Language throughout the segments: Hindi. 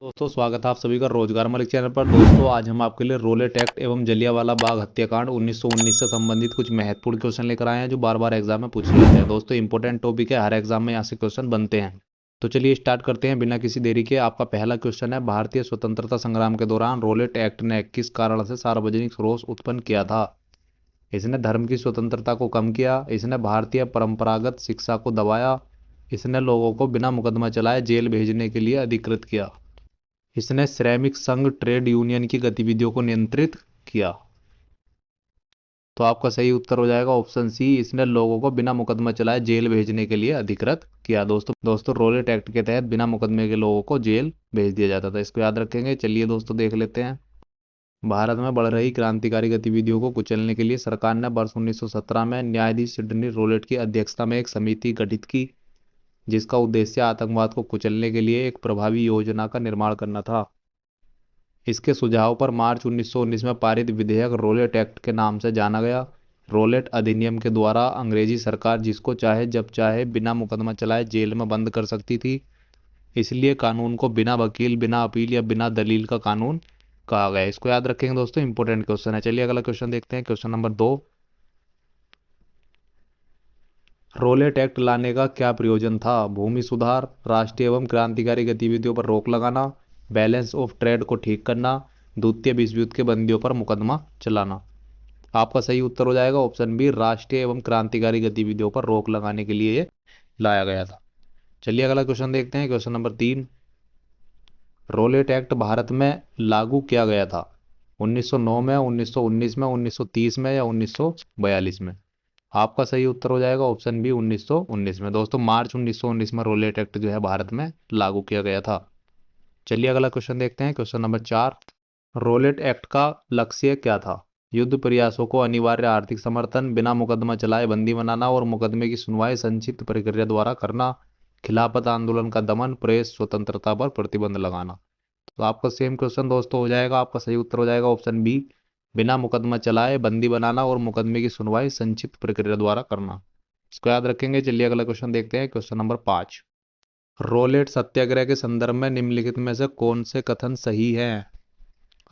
दोस्तों स्वागत है आप सभी का रोजगार मालिक चैनल पर। दोस्तों आज हम आपके लिए रोलेट एक्ट एवं जलियांवाला बाग हत्याकांड 1919 से संबंधित कुछ महत्वपूर्ण क्वेश्चन लेकर आए हैं जो बार बार एग्जाम में पूछे जाते हैं। दोस्तों इंपॉर्टेंट टॉपिक है, हर एग्जाम में यहाँ से क्वेश्चन बनते हैं। तो चलिए स्टार्ट करते हैं बिना किसी देरी के। आपका पहला क्वेश्चन है, भारतीय स्वतंत्रता संग्राम के दौरान रोलेट एक्ट ने किस कारण से सार्वजनिक रोष उत्पन्न किया था? इसने धर्म की स्वतंत्रता को कम किया, इसने भारतीय परंपरागत शिक्षा को दबाया, इसने लोगों को बिना मुकदमा चलाए जेल भेजने के लिए अधिकृत किया, इसने श्रमिक संघ ट्रेड यूनियन की गतिविधियों को नियंत्रित किया। तो आपका सही उत्तर हो जाएगा ऑप्शन सी, इसने लोगों को बिना मुकदमा चलाए जेल भेजने के लिए अधिकृत किया। दोस्तों रोलेट एक्ट के तहत बिना मुकदमे के लोगों को जेल भेज दिया जाता था, इसको याद रखेंगे। चलिए दोस्तों देख लेते हैं। भारत में बढ़ रही क्रांतिकारी गतिविधियों को कुचलने के लिए सरकार ने वर्ष 1917 में न्यायाधीश सिडनी रोलेट की अध्यक्षता में एक समिति गठित की, जिसका उद्देश्य आतंकवाद को कुचलने के लिए एक प्रभावी योजना का निर्माण करना था। इसके सुझाव पर मार्च 1919 में पारित विधेयक रोलेट एक्ट के नाम से जाना गया। रोलेट अधिनियम के द्वारा अंग्रेजी सरकार जिसको चाहे जब चाहे बिना मुकदमा चलाए जेल में बंद कर सकती थी। इसलिए कानून को बिना वकील, बिना अपील या बिना दलील का कानून कहा गया। इसको याद रखेंगे दोस्तों, इंपॉर्टेंट क्वेश्चन है। चलिए अगला क्वेश्चन देखते हैं, क्वेश्चन नंबर 2। रोलेट एक्ट लाने का क्या प्रयोजन था? भूमि सुधार, राष्ट्रीय एवं क्रांतिकारी गतिविधियों पर रोक लगाना, बैलेंस ऑफ ट्रेड को ठीक करना, द्वितीय विश्व युद्ध के बंदियों पर मुकदमा चलाना। आपका सही उत्तर हो जाएगा ऑप्शन बी, राष्ट्रीय एवं क्रांतिकारी गतिविधियों पर रोक लगाने के लिए ये लाया गया था। चलिए अगला क्वेश्चन देखते हैं, question number 3। Rowlatt act Bharat में लागू किया गया था 1909 में, 1919 में, 1930 में या 1942 में? आपका सही उत्तर हो जाएगा ऑप्शन बी, 1919 में। दोस्तों मार्च 1919 में रोलेट एक्ट जो है भारत में लागू किया गया था। चलिए अगला क्वेश्चन देखते हैं, क्वेश्चन नंबर 4। रोलेट एक्ट का लक्ष्य क्या था? युद्ध प्रयासों को अनिवार्य आर्थिक समर्थन, बिना मुकदमा चलाए बंदी बनाना और मुकदमे की सुनवाई संक्षिप्त प्रक्रिया द्वारा करना, खिलाफत आंदोलन का दमन, प्रेस स्वतंत्रता पर प्रतिबंध लगाना। तो आपका सेम क्वेश्चन दोस्तों हो जाएगा, आपका सही उत्तर हो जाएगा ऑप्शन बी, बिना मुकदमा चलाए बंदी बनाना और मुकदमे की सुनवाई संक्षिप्त प्रक्रिया द्वारा करना। इसको याद रखेंगे। चलिए अगला क्वेश्चन देखते हैं, क्वेश्चन नंबर 5। रोलेट सत्याग्रह के संदर्भ में निम्नलिखित में से कौन से कथन सही हैं?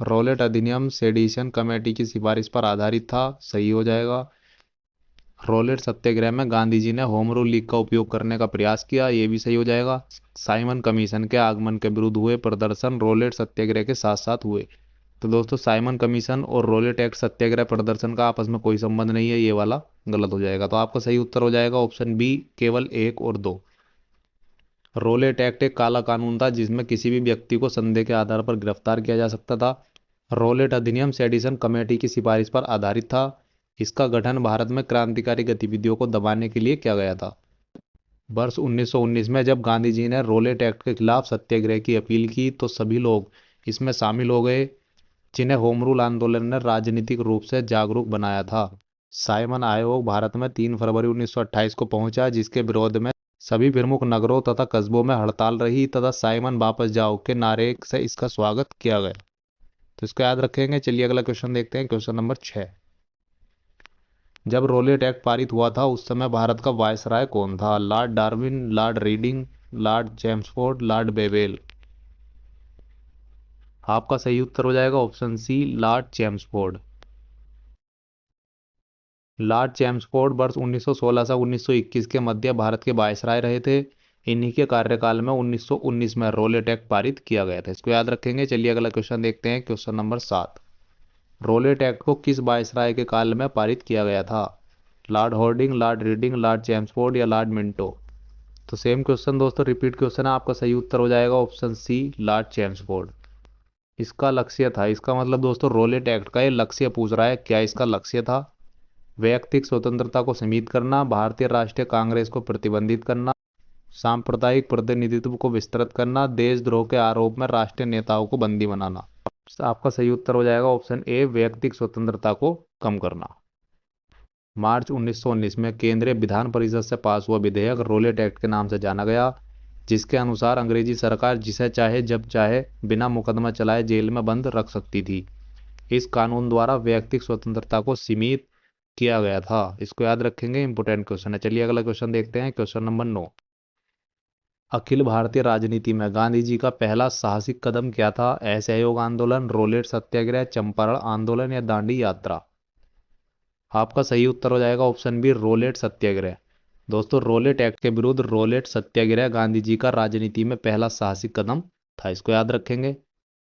रोलेट अधिनियम सेडिशन कमेटी की सिफारिश पर आधारित था, सही हो जाएगा। रोलेट सत्याग्रह में गांधी जी ने होम रूल लीग का उपयोग करने का प्रयास किया, ये भी सही हो जाएगा। साइमन कमीशन के आगमन के विरुद्ध हुए प्रदर्शन रोलेट सत्याग्रह के साथ साथ हुए। तो दोस्तों साइमन कमीशन और रोलेट एक्ट सत्याग्रह प्रदर्शन का आपस में कोई संबंध नहीं है, ये वाला गलत हो जाएगा। तो आपका सही उत्तर हो जाएगा ऑप्शन बी, केवल 1 और 2। रोलेट एक्ट एक काला कानून था जिसमें किसी भी व्यक्ति को संदेह के आधार पर गिरफ्तार किया जा सकता था। रोलेट अधिनियम सेडिशन कमेटी की सिफारिश पर आधारित था। इसका गठन भारत में क्रांतिकारी गतिविधियों को दबाने के लिए किया गया था। वर्ष 1919 में जब गांधी जी ने रोलेट एक्ट के खिलाफ सत्याग्रह की अपील की तो सभी लोग इसमें शामिल हो गए, जिन्हें होम रूल आंदोलन ने राजनीतिक रूप से जागरूक बनाया था। साइमन आयोग भारत में 3 फरवरी 1928 को पहुंचा, जिसके विरोध में सभी प्रमुख नगरों तथा कस्बों में हड़ताल रही तथा साइमन वापस जाओ के नारे से इसका स्वागत किया गया। तो इसको याद रखेंगे। चलिए अगला क्वेश्चन देखते हैं, क्वेश्चन नंबर 6। जब रोलेट एक्ट पारित हुआ था उस समय भारत का वायसराय कौन था? Lord Darwin, Lord Reading, Lord Chelmsford, Lord Wavell? आपका सही उत्तर हो जाएगा option C, Lord Chelmsford. Lord Chelmsford वर्ष 1916 से 1921 के मध्य भारत के वायसराय रहे थे। इन्हीं के कार्यकाल में 1919 में रोलेट एक्ट पारित किया गया था, इसको याद रखेंगे। चलिए अगला क्वेश्चन देखते हैं, क्वेश्चन नंबर 7। रोलेट एक्ट को किस वायसराय के काल में पारित किया गया था? Lord Harding, Lord Reading, Lord Chelmsford या लॉर्ड मिंटो? तो सेम क्वेश्चन दोस्तों रिपीट क्वेश्चन है, आपका सही उत्तर हो जाएगा ऑप्शन सी, लॉर्ड चैम्सफोर्ड। इसका लक्ष्य था, इसका मतलब दोस्तों रोलेट एक्ट का ये लक्ष्य पूछ रहा है, क्या इसका लक्ष्य था? वैयक्तिक स्वतंत्रता को सीमित करना, भारतीय राष्ट्रीय कांग्रेस को प्रतिबंधित करना, सांप्रदायिक प्रतिनिधित्व को विस्तृत करना, देशद्रोह के आरोप में राष्ट्रीय नेताओं को बंदी बनाना। आपका सही उत्तर हो जाएगा ऑप्शन ए, वैयक्तिक स्वतंत्रता को कम करना। मार्च 1919 में केंद्रीय विधान परिषद से पास हुआ विधेयक रोलेट एक्ट के नाम से जाना गया, जिसके अनुसार अंग्रेजी सरकार जिसे चाहे जब चाहे बिना मुकदमा चलाए जेल में बंद रख सकती थी। इस कानून द्वारा वैयक्तिक स्वतंत्रता को सीमित किया गया था, इसको याद रखेंगे, इंपोर्टेंट क्वेश्चन है। चलिए अगला क्वेश्चन देखते हैं, क्वेश्चन नंबर 9। अखिल भारतीय राजनीति में गांधी जी का पहला साहसिक कदम क्या था? असहयोग आंदोलन, रोलेट सत्याग्रह, चंपारण आंदोलन या दांडी यात्रा? आपका सही उत्तर हो जाएगा ऑप्शन बी, रोलेट सत्याग्रह। दोस्तों, रोलेट एक्ट के विरुद्ध रोलेट सत्याग्रह गांधी जी का राजनीति में पहला साहसिक कदम था, इसको याद रखेंगे।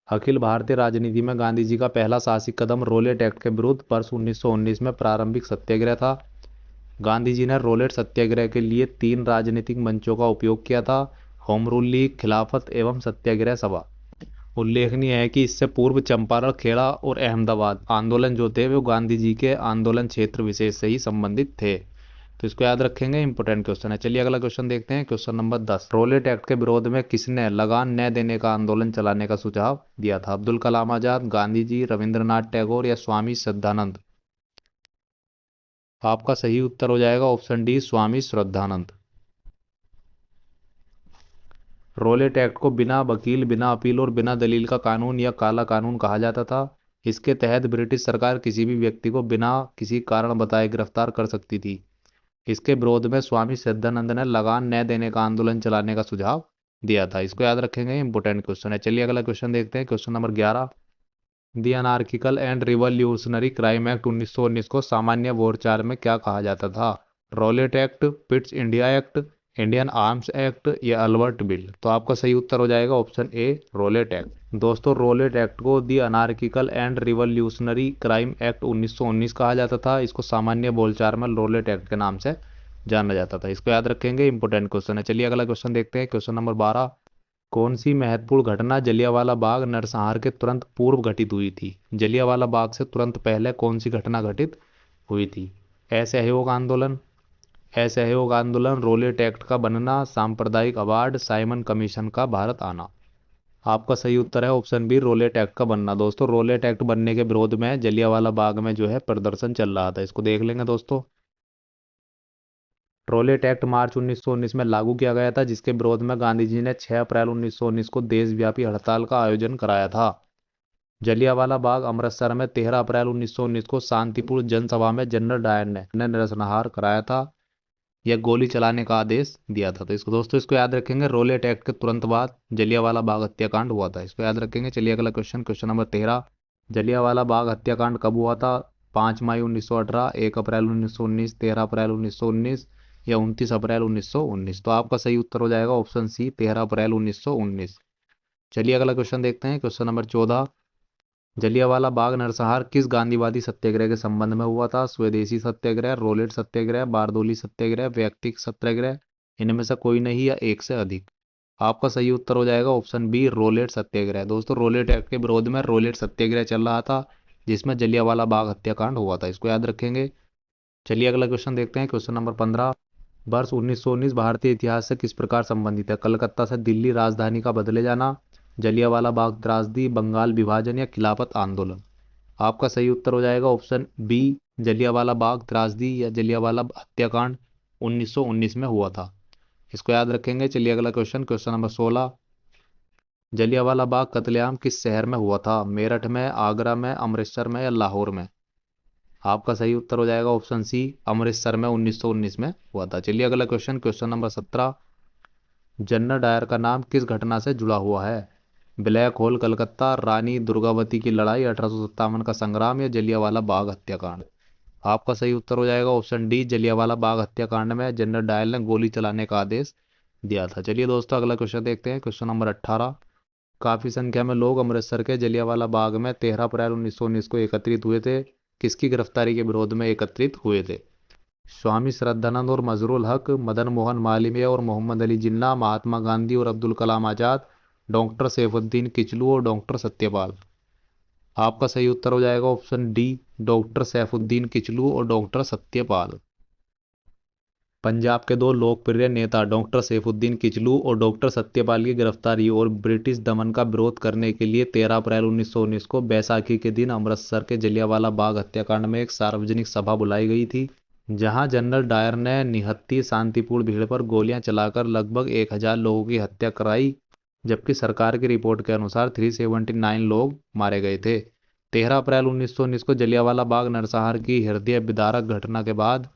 अखिल भारतीय राजनीति में गांधी जी का पहला साहसिक कदम रोलेट एक्ट के विरुद्ध वर्ष 1919 में प्रारंभिक सत्याग्रह था। गांधी जी ने रोलेट सत्याग्रह के लिए 3 राजनीतिक मंचों का उपयोग किया था: होम रूल लीग, खिलाफत एवं सत्याग्रह सभा। उल्लेखनीय है कि इससे पूर्व चंपारण, खेड़ा और अहमदाबाद आंदोलन जो थे वो गांधी जी के आंदोलन क्षेत्र विशेष से ही संबंधित थे। तो इसको याद रखेंगे, इंपोर्टेंट क्वेश्चन है। चलिए अगला क्वेश्चन देखते हैं, क्वेश्चन नंबर 10। रोलेट एक्ट के विरोध में किसने लगान न देने का आंदोलन चलाने का सुझाव दिया था? अब्दुल कलाम आजाद, गांधी जी, रविंद्रनाथ टैगोर या स्वामी श्रद्धानंद? आपका सही उत्तर हो जाएगा option D, Swami Shraddhanand. Roulette act को बिना वकील, बिना अपील और बिना दलील का कानून या काला कानून कहा जाता था। इसके तहत ब्रिटिश सरकार किसी भी व्यक्ति को बिना किसी कारण बताए गिरफ्तार कर सकती थी। इसके विरोध में स्वामी सिद्धानंद ने लगान न देने का आंदोलन चलाने का सुझाव दिया था, इसको याद रखेंगे, इंपोर्टेंट क्वेश्चन है। चलिए अगला क्वेश्चन देखते हैं, question number 11। The anarchical and revolutionary crime act 1919 को सामान्य बोलचाल में क्या कहा जाता था? Rowlatt act, Pitt's India act, Indian arms act या अल्बर्ट बिल? तो आपका सही उत्तर हो जाएगा ऑप्शन ए, रोलेट एक्ट। दोस्तों, रोलेट एक्ट को the anarchical and revolutionary crime act 1919 कहा जाता था। इसको सामान्य बोलचाल में रोलेट एक्ट के नाम से जाना जाता था, इसको याद रखेंगे, इंपोर्टेंट क्वेश्चन है। चलिए अगला क्वेश्चन देखते हैं, क्वेश्चन नंबर 12। कौन सी महत्वपूर्ण घटना जलियांवाला बाग नरसंहार के तुरंत पूर्व घटित हुई थी? जलियांवाला बाग से तुरंत पहले कौन सी घटना घटित हुई थी? असहयोग आंदोलन, असहयोग आंदोलन, रोलेट एक्ट का बनना, सांप्रदायिक अवार्ड, साइमन कमीशन का भारत आना? आपका सही उत्तर है ऑप्शन बी, रोलेट एक्ट का बनना। दोस्तों, रोलेट एक्ट बनने के विरोध में जलियांवाला बाग में जो है प्रदर्शन चल रहा था, इसको देख लेंगे दोस्तों। रोलेट एक्ट मार्च 1919 में लागू किया गया था, जिसके विरोध में गांधी जी ने 6 अप्रैल 1919 को देशव्यापी हड़ताल का आयोजन कराया था। जलियांवाला बाग अमृतसर में 13 अप्रैल 1919 को शांतिपूर्ण जनसभा में जनरल डायर ने नरसंहार कराया था, यह गोली चलाने का आदेश दिया था। तो इसको दोस्तों, इसको याद रखेंगे, रोलेट एक्ट के तुरंत बाद जलियांवाला बाग हत्याकांड हुआ था, इसको याद रखेंगे। चलिए अगला question, question number 13। Jallianwala Bagh हत्याकांड कब हुआ था? 5 मई 1918, 1 अप्रैल 1919, 13 अप्रैल 1919 या 29 अप्रैल 1919? तो आपका सही उत्तर हो जाएगा ऑप्शन सी, 13 अप्रैल 1919। चलिए अगला क्वेश्चन देखते हैं, क्वेश्चन नंबर 14। जलियांवाला बाग नरसंहार किस गांधीवादी सत्याग्रह के संबंध में हुआ था? स्वदेशी सत्याग्रह, रोलेट सत्याग्रह, बारदोली सत्याग्रह, व्यक्तिगत सत्याग्रह, इनमें से कोई नहीं या एक से अधिक? आपका सही उत्तर हो जाएगा ऑप्शन बी, रोलेट सत्याग्रह। दोस्तों, रोलेट एक्ट के विरोध में रोलेट सत्याग्रह चल रहा था, जिसमें जलियांवाला बाग हत्याकांड हुआ था, इसको याद रखेंगे। चलिए अगला क्वेश्चन देखते हैं, क्वेश्चन नंबर 15। वर्ष 1919 भारतीय इतिहास से किस प्रकार संबंधित है? कलकत्ता से दिल्ली राजधानी का बदले जाना, जलियांवाला बाग त्रासदी, बंगाल विभाजन या खिलाफत आंदोलन? आपका सही उत्तर हो जाएगा ऑप्शन बी, जलियांवाला बाग त्रासदी या जलियांवाला हत्याकांड 1919 में हुआ था, इसको याद रखेंगे। चलिए अगला question, question number 16। Jallianwala Bagh कत्लेआम किस शहर में हुआ था? मेरठ में, आगरा में, अमृतसर में या लाहौर में? आपका सही उत्तर हो जाएगा ऑप्शन सी, अमृतसर में 1919 में हुआ था। चलिए अगला question, question number 17। General Dyer का नाम किस घटना से जुड़ा हुआ है? ब्लैक होल कलकत्ता, रानी दुर्गावती की लड़ाई, 1857 का संग्राम या जलियांवाला बाग हत्याकांड? आपका सही उत्तर हो जाएगा ऑप्शन डी, जलियांवाला बाग हत्याकांड में जनरल डायर ने गोली चलाने का आदेश दिया था। चलिए दोस्तों, अगला क्वेश्चन देखते हैं, क्वेश्चन नंबर 18। काफी संख्या में लोग अमृतसर के जलियांवाला बाग में 13 अप्रैल 1919 को एकत्रित हुए थे, किसकी गिरफ्तारी के विरोध में एकत्रित हुए थे? स्वामी श्रद्धानंद और मजरूल हक, मदन मोहन मालवीय और मोहम्मद अली जिन्ना, महात्मा गांधी और अब्दुल कलाम आजाद, डॉक्टर सैफुद्दीन किचलू और डॉक्टर सत्यपाल? आपका सही उत्तर हो जाएगा option D, doctor Saifuddin Kitchlew और डॉक्टर सत्यपाल। पंजाब के 2 लोकप्रिय नेता डॉक्टर सैफुद्दीन किचलू और डॉक्टर सत्यपाल की गिरफ्तारी और ब्रिटिश दमन का विरोध करने के लिए 13 अप्रैल 1919 को बैसाखी के दिन अमृतसर के जलियांवाला बाग हत्याकांड में एक सार्वजनिक सभा बुलाई गई थी, जहां जनरल डायर ने निहत्थी शांतिपूर्ण भीड़ पर गोलियां चलाकर लगभग 1000 लोगों की हत्या कराई, जबकि सरकार की रिपोर्ट के अनुसार 379 लोग मारे गए थे। 13 अप्रैल 1919 को जलियांवाला बाग नरसंहार की हृदय विदारक घटना के बाद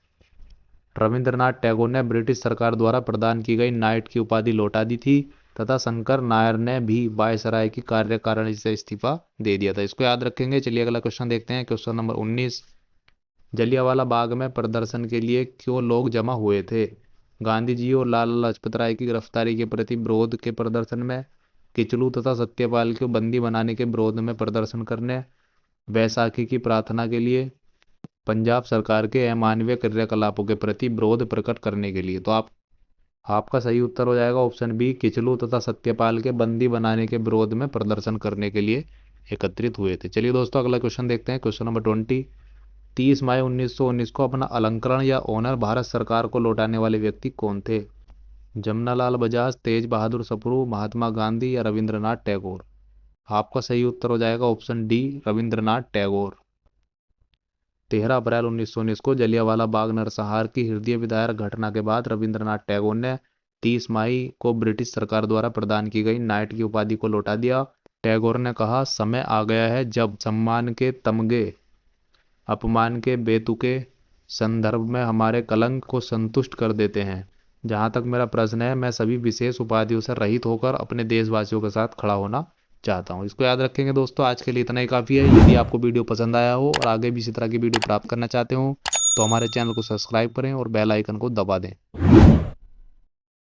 रविंद्रनाथ टैगोर ने ब्रिटिश सरकार द्वारा प्रदान की गई नाइट की उपाधि लौटा दी थी तथा शंकर नायर ने भी वायसराय की कार्यकारिणी से इस्तीफा दे दिया था। इसको याद रखेंगे। चलिए अगला क्वेश्चन देखते हैं। क्वेश्चन नंबर 19, जलियांवाला बाग में प्रदर्शन के लिए क्यों लोग जमा हुए थे? गांधी जी और लाला लाजपत राय की गिरफ्तारी के प्रति विरोध के प्रदर्शन में, किचलू तथा सत्यपाल को बंदी बनाने के विरोध में प्रदर्शन करने, बैसाखी की प्रार्थना के लिए, पंजाब सरकार के अमानवीय क्रियाकलापों के प्रति विरोध प्रकट करने के लिए। तो आपका सही उत्तर हो जाएगा ऑप्शन बी, किचलू तथा सत्यपाल के बंदी बनाने के विरोध में प्रदर्शन करने के लिए एकत्रित हुए थे। चलिए दोस्तों अगला क्वेश्चन देखते हैं। क्वेश्चन नंबर 20, 30 मई 1919 को अपना अलंकरण या ऑनर भारत सरकार को लौटाने वाले व्यक्ति कौन थे? जमनालाल बजाज, तेज बहादुर सप्रू, महात्मा गांधी या रविंद्रनाथ टैगोर? आपका सही उत्तर हो जाएगा ऑप्शन डी, रविंद्रनाथ टैगोर। 13 अप्रैल 1919 को जलियांवाला बाग नरसंहार की हृदय विदारक घटना के बाद रविंद्रनाथ टैगोर ने 30 मई को ब्रिटिश सरकार द्वारा प्रदान की गई नाइट की उपाधि को लौटा दिया। टैगोर ने कहा, समय आ गया है जब सम्मान के तमगे अपमान के बेतुके संदर्भ में हमारे कलंक को संतुष्ट कर देते हैं। जहां तक मेरा प्रश्न है, मैं सभी विशेष उपाधियों से रहित होकर अपने देशवासियों के साथ खड़ा होना चाहता हूं। इसको याद रखेंगे दोस्तों। आज के लिए इतना ही काफ़ी है। यदि आपको वीडियो पसंद आया हो और आगे भी इसी तरह की वीडियो प्राप्त करना चाहते हो तो हमारे चैनल को सब्सक्राइब करें और बेल आइकन को दबा दें।